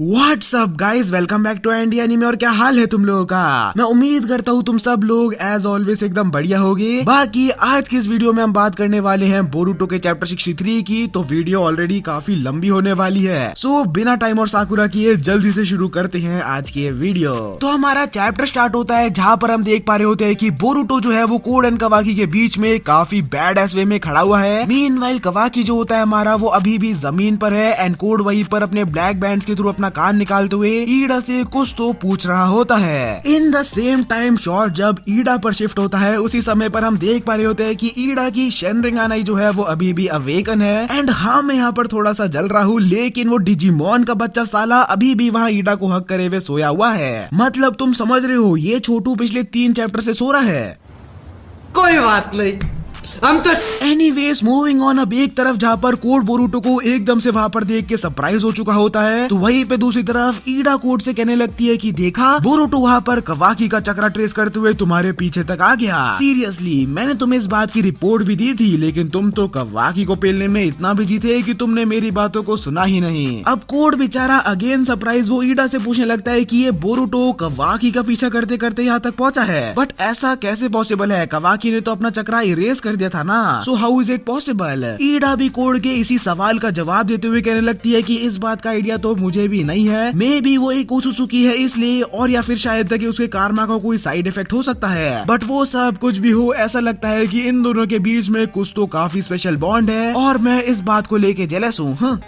What's up guys, welcome back to India anime. और क्या हाल है तुम लोगों का? मैं उम्मीद करता हूँ तुम सब लोग एज ऑलवेज एकदम बढ़िया होगे। बाकी आज की इस वीडियो में हम बात करने वाले हैं बोरुटो के चैप्टर 63 की। तो वीडियो ऑलरेडी काफी लंबी होने वाली है, सो बिना टाइम और साकुरा किए जल्दी से शुरू करते हैं आज की ये वीडियो। तो हमारा चैप्टर स्टार्ट होता है जहाँ पर हम देख पा रहे होते हैं कि बोरुटो जो है वो कोड एंड कवाकी के बीच में काफी बैड एस वे में खड़ा हुआ है। मीनवाइल कवाकी जो होता है हमारा वो अभी भी जमीन पर है एंड कोड वहीं पर अपने ब्लैक बैंड्स के थ्रू अपना कान निकालते हुए ईडा से कुछ तो पूछ रहा होता है। In the same time shot जब ईडा पर शिफ्ट होता है उसी समय पर हम देख पा रहे होते हैं कि ईडा की शेनरिंगानाई जो है वो अभी भी अवेकन है। एंड हाँ, मैं यहाँ पर थोड़ा सा जल रहा हूँ, लेकिन वो डिजिमोन का बच्चा साला अभी भी वहाँ ईडा को हक करे हुए सोया हुआ है। मतलब तुम समझ रहे हो, ये छोटू पिछले 3 चैप्टर से सो रहा है। कोई बात नहीं, हम तो एनीवेज मूविंग ऑन। अब एक तरफ जहाँ पर कोड बोरुटो को एकदम से वहाँ पर देख के सरप्राइज हो चुका होता है, तो वहीं पे दूसरी तरफ ईडा कोड से कहने लगती है कि देखा, बोरुटो वहाँ पर कवाकी का चक्रा ट्रेस करते हुए तुम्हारे पीछे तक आ गया। सीरियसली, मैंने तुम्हें इस बात की रिपोर्ट भी दी थी, लेकिन तुम तो कवाकी को पेलने में इतना बिजी थे कि तुमने मेरी बातों को सुना ही नहीं। अब कोड बेचारा अगेन सरप्राइज वो ईडा से पूछने लगता है कि ये बोरुटो कवाकी का पीछा करते करते यहाँ तक पहुँचा है, बट ऐसा कैसे पॉसिबल है? कवाकी ने तो अपना चक्रा इरेज कर दिया था ना, so how is it possible? Eida भी कोड के इसी सवाल का जवाब देते हुए कहने लगती है कि इस बात का आइडिया तो मुझे भी नहीं है, मे बी वो एक ओसुसुकी है इसलिए, और या फिर शायद तक उसके कारमा का कोई साइड इफेक्ट हो सकता है। बट वो सब कुछ भी हो, ऐसा लगता है कि इन दोनों के बीच में कुछ तो काफी स्पेशल बॉन्ड है और मैं इस बात को लेके जेलस हूँ।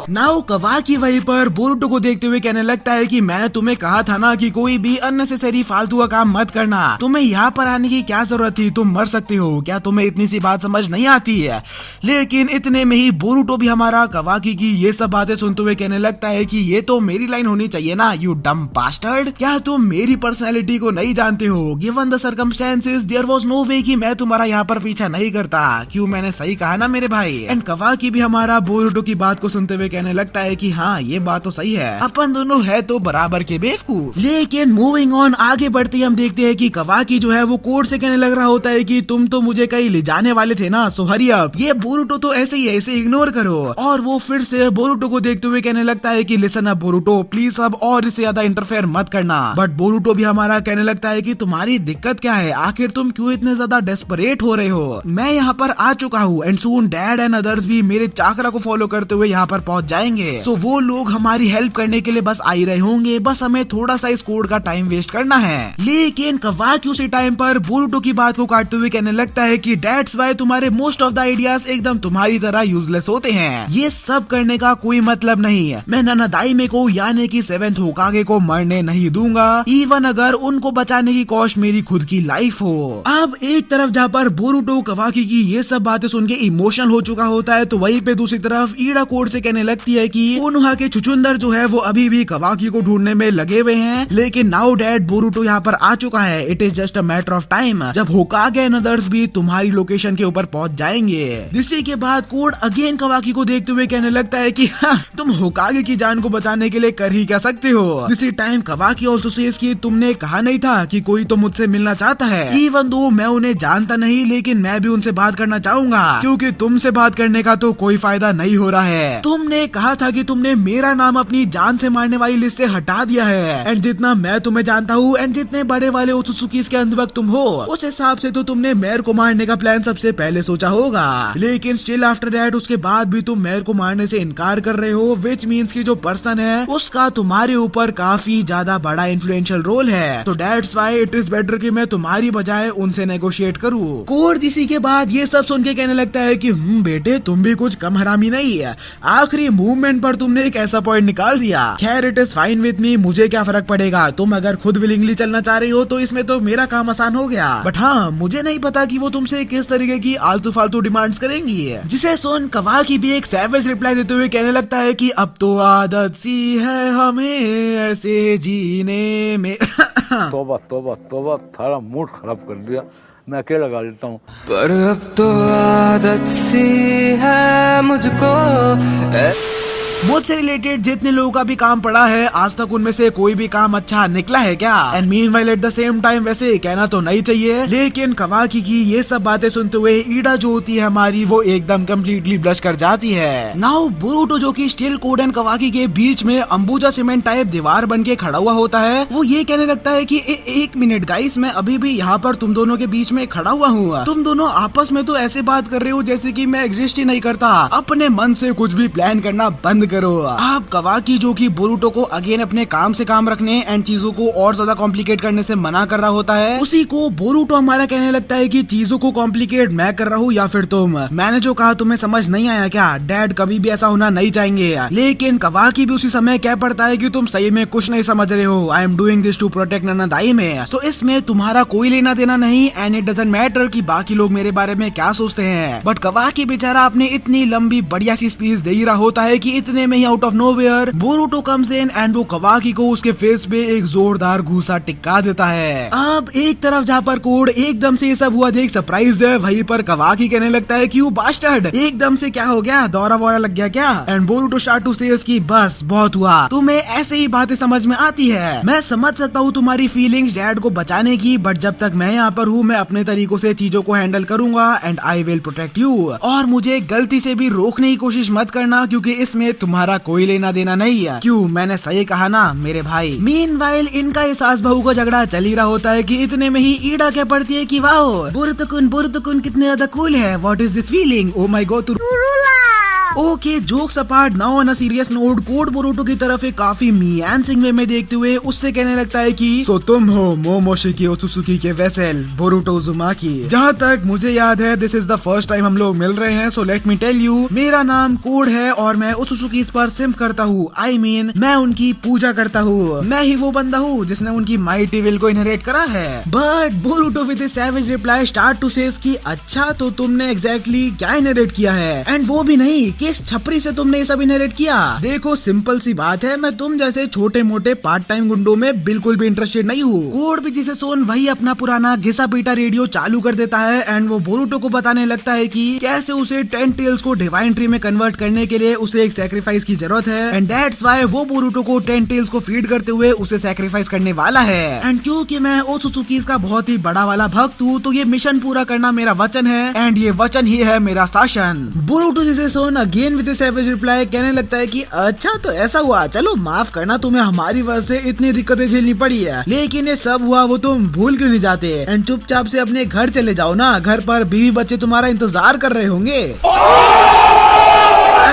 नाउ कवाकी वहीं पर बोरुटो को देखते हुए कहने लगता है कि मैंने तुम्हें कहा था ना कि कोई भी अननेसेसरी फालतू का काम मत करना। तुम्हें यहाँ पर आने की क्या जरूरत थी? तुम मर सकते हो, क्या तुम्हें इतनी सी बात समझ नहीं आती है? लेकिन इतने में ही बोरुटो भी हमारा कवाकी की ये सब बातें सुनते हुए कहने लगता है कि ये तो मेरी लाइन होनी चाहिए ना, यू डम बास्टर्ड। क्या तुम मेरी पर्सनैलिटी को नहीं जानते हो? Given the circumstances there was no way कि मैं तुम्हारा यहाँ पर पीछा नहीं करता। क्यों, मैंने सही कहा ना मेरे भाई? एंड कवाकी भी हमारा बोरुटो की बात को सुनते हुए कहने लगता है कि हाँ, ये बात तो सही है, अपन दोनों है तो बराबर के बेवकूफ। लेकिन मूविंग ऑन, आगे बढ़ते हम देखते हैं कि कवाकी जो है वो कोड से कहने लग रहा होता है कि तुम तो मुझे कहीं ले जाने वाले थे ना, सो हरी अप। ये बोरुटो तो ऐसे ही है, इसे इग्नोर करो। और वो फिर से बोरुटो को देखते हुए कहने लगता है कि लिसन अप बोरुटो, प्लीज अब और इससे ज्यादा इंटरफेयर मत करना। बट बोरुटो भी हमारा कहने लगता है कि तुम्हारी दिक्कत क्या है? आखिर तुम क्यों इतने ज्यादा डेस्परेट हो रहे हो? मैं यहाँ पर आ चुका हूँ and soon dad and others भी मेरे चाकरा को फॉलो करते हुए यहाँ पर पहुँच जाएंगे। सो वो लोग हमारी हेल्प करने के लिए बस आ ही रहे होंगे, बस हमें थोड़ा सा इस कोड का टाइम वेस्ट करना है। लेकिन कवाकी उसी टाइम पर बोरुटो की बात को काटते हुए कहने लगता है कि दैट्स व्हाई तुम्हारे मोस्ट ऑफ द आइडियाज एकदम तुम्हारी तरह यूजलेस होते हैं। ये सब करने का कोई मतलब नहीं है। मैं नानादाइमे को यानी कि 7th होकागे को मरने नहीं दूंगा, इवन अगर उनको बचाने की कॉस्ट मेरी खुद की लाइफ हो। अब एक तरफ जहाँ पर बोरुटो कवाकी की ये सब बातें सुन के इमोशनल हो चुका होता है, तो वहीं पे दूसरी तरफ ईडा कोड से कहने लगती है कि कोनोहा के चुचुंदर जो है वो अभी भी कवाकी को ढूंढने में लगे हुए हैं, लेकिन नाउ डैड बोरुटो यहाँ पर आ चुका है। It is just a matter of time जब होकागे एंड अदर्स भी तुम्हारी लोकेशन के ऊपर पहुंच जाएंगे। इसी के बाद कोड अगेन कवाकी को देखते हुए कहने लगता है कि हाँ, तुम होकागे की जान को बचाने के लिए कर ही क्या सकते हो। इसी टाइम कवाकी ऑल्सो सेज कि तुमने कहा नहीं था कि कोई तो मुझसे मिलना चाहता है। इवन दो मैं उन्हें जानता नहीं, लेकिन मैं भी उनसे बात करना चाहूंगा, क्योंकि तुमसे बात करने का तो कोई फायदा नहीं हो रहा है। तुमने कहा था कि तुमने मेरा नाम अपनी जान से मारने वाली लिस्ट से हटा दिया है, एंड जितना मैं तुम्हें जानता हूँ एंड जितने बड़े वाले ओत्सुकी के अंदर तुम हो, उस हिसाब से तो तुमने मेयर को मारने का प्लान सबसे पहले सोचा होगा। लेकिन स्टिल आफ्टर दैट उसके बाद भी तुम मेयर को मारने से इनकार कर रहे हो, विच मीन्स की जो पर्सन है उसका तुम्हारे ऊपर काफी ज्यादा बड़ा इन्फ्लुएंशियल रोल है। तो that's why it is better कि मैं तुम्हारी बजाय उनसे नेगोशिएट करूँ। कोड इसी के बाद ये सब सुन के कहने लगता है कि बेटे, तुम भी कुछ कम हरामी नहीं है। आखिरी मूवमेंट पर तुमने एक ऐसा पॉइंट निकाल दिया। खैर, it is fine with me, मुझे क्या फर्क पड़ेगा। तुम अगर खुद विलिंगली चलना चाह रही हो तो इसमें तो मेरा काम आसान हो गया। बट हाँ, मुझे नहीं पता कि वो तुमसे किस तरीके की आलतू फालतू डिमांड्स करेंगी। जिसे सुन कवाकी भी एक सैवेज रिप्लाई देते हुए कहने लगता है कि अब तो आदत सी है हमें ऐसे जीने में। तोबा तोबा तोबा, थारा मूड खराब कर दिया, मैं अकेला गा लेता हूँ। पर अब तो आदत सी है मुझको मुझसे रिलेटेड जितने लोगों का भी काम पड़ा है आज तक उनमें से कोई भी काम अच्छा निकला है क्या? And meanwhile at the same time वैसे कहना तो नहीं चाहिए, लेकिन कवाकी की ये सब बातें सुनते हुए ईडा जो होती है हमारी वो एकदम कम्प्लीटली ब्लश कर जाती है। नाउ बोरुटो जो कि स्टिल कोड एंड कवाकी के बीच में अंबुजा सीमेंट टाइप दीवार बन के खड़ा हुआ होता है, वो ये कहने लगता है कि एक मिनट गाइस, मैं अभी भी यहाँ पर तुम दोनों के बीच में खड़ा हुआ हूँ। तुम दोनों आपस में तो ऐसे बात कर रहे हो जैसे कि मैं एग्जिस्ट ही नहीं करता। अपने मन से कुछ भी प्लान करना बंद करो। आप कवाकी जो कि बोरुटो को अगेन अपने काम से काम रखने एंड चीजों को और ज्यादा कॉम्प्लिकेट करने से मना कर रहा होता है, उसी को बोरुटो हमारा कहने लगता है कि चीजों को कॉम्प्लिकेट मैं कर रहा हूँ या फिर तुम। मैंने जो कहा तुम्हें समझ नहीं आया क्या? डैड कभी भी ऐसा होना नहीं चाहेंगे। लेकिन कवाकी भी उसी समय कह पड़ता है कि तुम सही में कुछ नहीं समझ रहे हो। I am doing this to protect ननादाई में, तो इसमें तुम्हारा कोई लेना देना नहीं एंड इट डजंट मैटर कि बाकी लोग मेरे बारे में क्या सोचते हैं। बट कवाकी बेचारा अपने इतनी लंबी बढ़िया सी स्पीच दे ही रहा होता है कि इतने में ही out of nowhere Boruto comes in and वो कवाकी को उसके फेस पे एक जोरदार घूसा टिक्का देता है। अब एक तरफ जहाँ पर कोड एकदम से ये सब हुआ देख सरप्राइज है, वहीं पर कवाकी कहने लगता है कि यू बास्टर्ड, एकदम से क्या हो गया? दौरा वौरा लग गया क्या? And Boruto start to say कि बस बहुत हुआ, तुम्हें ऐसे ही बातें समझ में आती है। मैं समझ सकता हूँ तुम्हारी फीलिंग्स डैड को बचाने की, बट जब तक मैं यहाँ पर हूँ मैं अपने तरीकों से चीजों को हैंडल करूंगा and I will protect you. और मुझे गलती से भी रोकने की कोशिश मत करना क्योंकि इसमें तुम्हारा कोई लेना देना नहीं है। क्यों, मैंने सही कहा ना मेरे भाई? मीनवाइल इनका ये सास बहू का झगड़ा चल ही रहा होता है कि इतने में ही ईडा कह पड़ती है कि वाओ बुरुतकुन कितने ज्यादा कूल है, what is this feeling, oh my God. Okay jokes apart, now on a serious note, code Boruto की तरफ एक काफी मियानसिंग वे में देखते हुए उससे कहने लगता है कि सो तुम हो मोमोशिकी ओत्सुकी के वेसल बोरुटो उजुमाकी। जहाँ तक मुझे याद है this is the first time हम लोग मिल रहे हैं, so let me tell you, मेरा नाम कोड है और मैं ओत्सुकी पर सिम्प करता हूँ। आई मीन मैं उनकी पूजा करता हूँ। मैं ही वो बंदा हूँ जिसने उनकी माइटी विल को इनहेरिट करा है। But Boruto with a savage reply start to say कि अच्छा तो तुमने एग्जैक्टली क्या इनहेरिट किया है, एंड वो भी नहीं किस छपरी से तुमने ये सब इनहेरिट किया। देखो सिंपल सी बात है, मैं तुम जैसे छोटे मोटे पार्ट टाइम गुंडों में बिल्कुल भी इंटरेस्टेड नहीं हूँ। कोड भी जिसे सुन वही अपना पुराना घिसा पीटा रेडियो चालू कर देता है एंड वो बोरुटो को बताने लगता है कि कैसे उसे 10 टेल्स को डिवाइन ट्री में कन्वर्ट करने के लिए उसे एक सैक्रिफाइस की जरूरत है एंड दैट्स व्हाई वो बोरुटो को 10 टेल्स को फीड करते हुए उसे सैक्रिफाइस करने वाला है। एंड क्योंकि मैं ओत्सुकी का बहुत ही बड़ा वाला भक्त हूँ तो ये मिशन पूरा करना मेरा वचन है एंड ये वचन ही है मेरा शासन। बोरुटो जिसे सुन अगेन विद सैवेज रिप्लाई कहने लगता है कि अच्छा तो ऐसा हुआ, चलो माफ करना तुम्हें हमारी वजह से इतनी दिक्कतें झेलनी पड़ी है, लेकिन ये सब हुआ वो तुम भूल क्यों नहीं जाते एंड चुपचाप से अपने घर चले जाओ ना, घर पर बीवी बच्चे तुम्हारा इंतजार कर रहे होंगे।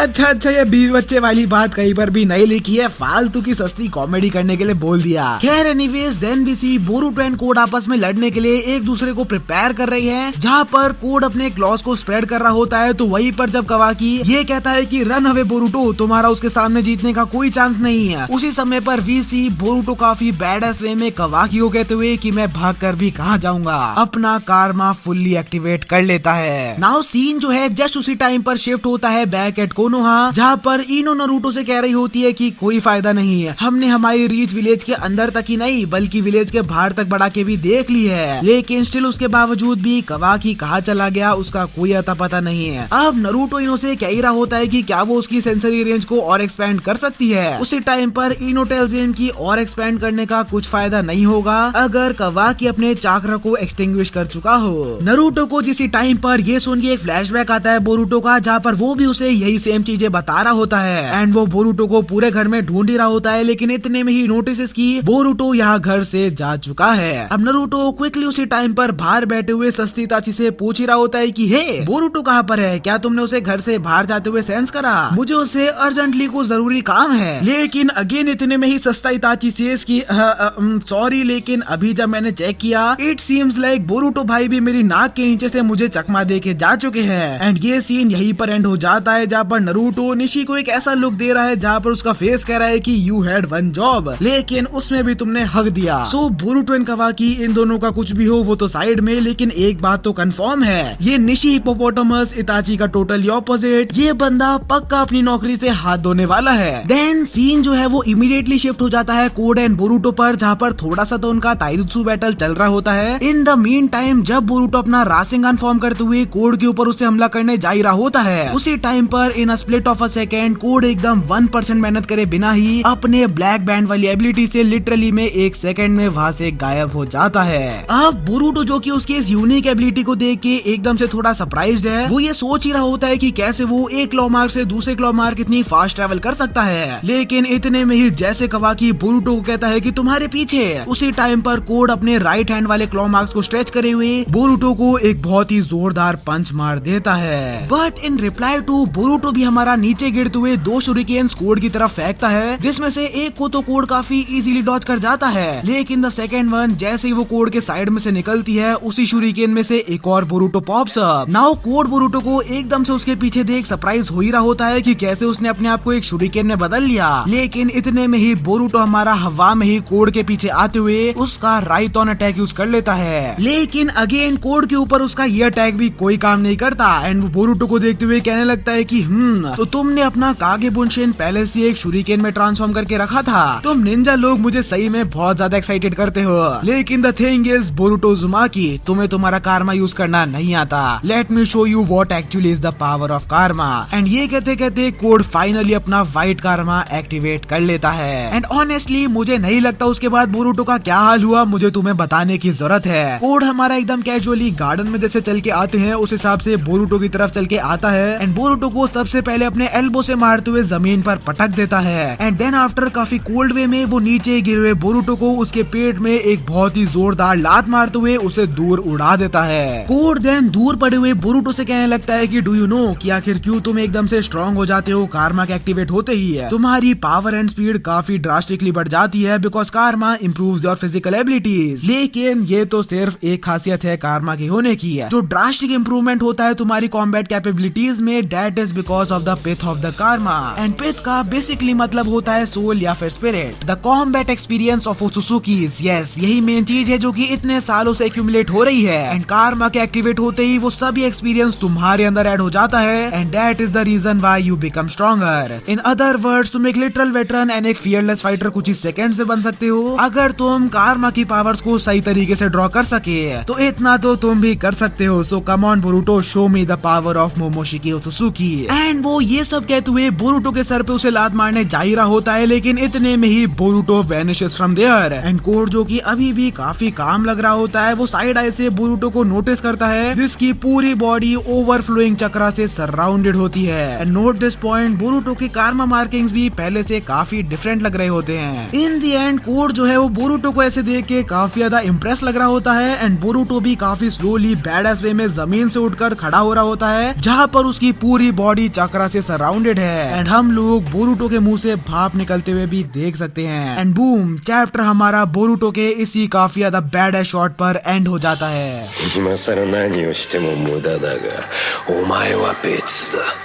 अच्छा ये बीवी बच्चे वाली बात कहीं पर भी नहीं लिखी है, फालतू की सस्ती कॉमेडी करने के लिए बोल दिया। खैर anyways then we see Boruto and Code आपस में लड़ने के लिए एक दूसरे को प्रिपेयर कर रही है, जहाँ पर कोड अपने क्लॉज को स्प्रेड कर रहा होता है तो वहीं पर जब कवाकी ये कहता है कि रन अवे बोरुटो, तुम्हारा उसके सामने जीतने का कोई चांस नहीं है, उसी समय पर वी सी बोरुटो काफी बैडएस वे में कवाकी को कहते हुए कि मैं भाग कर भी कहाँ जाऊंगा, अपना कारमा फुल्ली एक्टिवेट कर लेता है। नाउ सीन जो है जस्ट उसी टाइम पर शिफ्ट होता है बैक एट कोनोहा, जहाँ पर इनो नरूटो से कह रही होती है कि कोई फायदा नहीं है, हमने हमारी रीच विलेज के अंदर तक ही नहीं बल्कि विलेज के बाहर तक बढ़ा के भी देख ली है, लेकिन स्टिल उसके बावजूद भी कवाकी कहाँ चला गया उसका कोई अता पता नहीं है। अब नरूटो इनो से कह ही रहा होता है कि क्या वो उसकी सेंसरी रेंज को और एक्सपेंड कर सकती है। उसी टाइम पर इनो टेल्स हिम कि और एक्सपेंड करने का कुछ फायदा नहीं होगा अगर कवाकी अपने चाक्रा को एक्सटिंग्विश कर चुका हो। नरूटो को जिस टाइम पर ये सुन के एक फ्लैशबैक आता है बोरुटो का, जहाँ पर वो भी उसे यही सेम चीजें बता रहा होता है एंड वो बोरुटो को पूरे घर में ढूंढ ही रहा होता है, लेकिन इतने में ही नोटिस की बोरुटो यहाँ घर से जा चुका है। अब नरूटो क्विकली उसी टाइम पर बाहर बैठे हुए सस्ती ताची से पूछ ही रहा होता है कि हे बोरुटो कहाँ पर है, क्या तुमने उसे घर से बाहर जाते हुए सेंस करा, मुझे उसे अर्जेंटली को जरूरी काम है। लेकिन अगेन इतने में ही सस्ता इताची सेज की सॉरी, लेकिन अभी जब मैंने चेक किया इट सीम्स लाइक बोरुटो भाई भी मेरी नाक के नीचे से मुझे चकमा दे के जा चुके हैं। एंड ये सीन यहीं पर एंड हो जाता है, जहाँ पर नरूटो निशी को एक ऐसा लुक दे रहा है जहाँ पर उसका फेस कह रहा है कि यू हैड वन जॉब, लेकिन उसमें भी तुमने हक दिया। सो बोरुटो एंड कवाकी इन दोनों का कुछ भी हो वो तो साइड में, लेकिन एक बात तो कंफर्म है, ये निशी हिप्पोपोटामस इताची का टोटली ऑपोजिट, ये बंदा पक्का अपनी नौकरी से हाथ धोने वाला है। देन सीन जो है वो इमीडिएटली शिफ्ट हो जाता है कोड एंड बोरुटो पर, जहाँ पर थोड़ा सा तो उनका ताइजुत्सु बैटल चल रहा होता है। इन द मीन टाइम जब बोरुटो अपना रासेंगान फॉर्म करते हुए कोड के ऊपर उसे हमला करने जा रहा होता है, उसी टाइम पर in a split of a second Code एकदम 1% मेहनत करे बिना ही अपने ब्लैक बैंड वाली एबिलिटी से लिटरली में 1 सेकेंड में वहाँ से गायब हो जाता है। अब बोरूटो जो कि उसकी इस यूनिक एबिलिटी को देख के एकदम से थोड़ा सरप्राइज्ड है। वो ये सोच ही रहा होता है कि कैसे वो एक क्लॉ मार्क से दूसरे क्लॉ मार्क इतनी फास्ट ट्रेवल कर सकता है, लेकिन इतने में ही जैसे कवाकी बोरूटो को कहता है कि तुम्हारे पीछे, उसी टाइम पर कोड अपने राइट हैंड वाले क्लॉ मार्क्स को स्ट्रेच करे हुए बोरूटो को एक बहुत ही जोरदार पंच मार देता है। But in reply to Boruto भी हमारा नीचे गिरते हुए 2 शूरिकेन्स कोड की तरफ फेंकता है, जिसमें से एक को तो कोड काफी इजीली डॉज कर जाता है, लेकिन द सेकेंड वन जैसे ही वो कोड के साइड में से निकलती है उसी शूरिकेन में से एक और Boruto pops up. Now code Boruto को एकदम से उसके पीछे देख सरप्राइज हो ही रहा होता है कि कैसे उसने अपने आप को एक शूरिकेन में बदल लिया, लेकिन इतने में ही बोरूटो हमारा हवा में ही कोड के पीछे आते हुए उसका राइट ऑन अटैक यूज कर लेता है, लेकिन अगेन कोड के ऊपर उसका ये अटैक भी कोई काम नहीं करता एंड वो बोरूटो को देखते हुए कहने लगता है कि तो तुमने अपना कागे बुनशिन पहले से एक शूरिकेन में ट्रांसफॉर्म करके रखा था, तुम निंजा लोग मुझे सही में बहुत ज्यादा एक्साइटेड करते हो, लेकिन the thing is Boruto Uzumaki, तुम्हें तुम्हारा कार्मा यूज करना नहीं आता, let me show you what actually is the power of Karma. And ये कहते कहते कोड फाइनली अपना व्हाइट कार्मा एक्टिवेट कर लेता है। एंड ऑनेस्टली मुझे नहीं लगता उसके बाद बोरूटो का क्या हाल हुआ मुझे तुम्हें बताने की जरूरत है। कोड हमारा एकदम कैजुअली गार्डन में जैसे चल के आते हैं उस हिसाब से बोरूटो की तरफ चल के आता है एंड बोरूटो को सबसे पहले अपने एल्बो से मारते हुए जमीन पर पटक देता है एंड देन आफ्टर काफी कोल्ड वे में वो नीचे गिरे हुए बोरूटो को उसके पेट में एक बहुत ही जोरदार लात मारते हुए उसे दूर उड़ा देता है। कोड देन दूर पड़े हुए बोरूटो से कहने लगता है कि डू यू नो कि आखिर क्यों तुम एकदम से स्ट्रॉन्ग हो जाते हो कार्मा के एक्टिवेट होते ही है, तुम्हारी पावर एंड स्पीड काफी ड्रास्टिकली बढ़ जाती है because Karma improves your physical abilities. लेकिन ये तो सिर्फ एक खासियत है कार्मा के होने की है, जो ड्रास्टिक इम्प्रूवमेंट होता है तुम्हारी कॉम्बैट कैपेबिलिटीज में that is because of the pith of the karma and pith का बेसिकली मतलब होता है सोल या फिर spirit. The combat experience of Otsutsukis, yes यही मेन चीज है जो कि इतने सालों से एक्यूमुलेट हो रही है एंड कार्मा के एक्टिवेट होते ही वो सभी एक्सपीरियंस तुम्हारे अंदर ऐड हो जाता है and that is the reason why you become stronger. In other words तुम एक लिटरल वेटरन एंड एक फियरलेस फाइटर कुछ ही सेकंड से बन सकते हो अगर तुम कार्मा की पावर्स को सही तरीके से ड्रॉ कर सके, तो इतना तो तुम भी कर सकते हो। So come on Boruto, show me the power of Momoshiki Otsutsuki. And वो ये सब कहते हुए बोरूटो के सर पे उसे लात मारने जा ही रहा होता है, लेकिन इतने में ही Boruto vanishes from there and Code जो कि अभी भी काफी काम लग रहा होता है वो साइड आई से बोरूटो को नोटिस करता है जिसकी पूरी बॉडी ओवरफ्लोइंग चक्रा से सराउंडेड होती है and note this point, Boruto के कार्मा मार्किंग्स भी पहले से काफी डिफरेंट लग रहे होते हैं। इन द एंड कोड जो है वो बोरूटो को ऐसे देख के काफी ज्यादा इम्प्रेस लग रहा होता है एंड बोरूटो भी काफी स्लोली बैडएस वे में जमीन से उठकर खड़ा हो रहा होता है जहाँ पर उसकी पूरी बॉडी चक्रा से सराउंडेड है एंड हम लोग बोरूटो के मुंह से भाप निकलते हुए भी देख सकते हैं एंड बूम, चैप्टर हमारा बोरूटो के इसी काफी ज्यादा बैड शॉट पर एंड हो जाता है। 今更何をしても無駄だが、お前は別だ。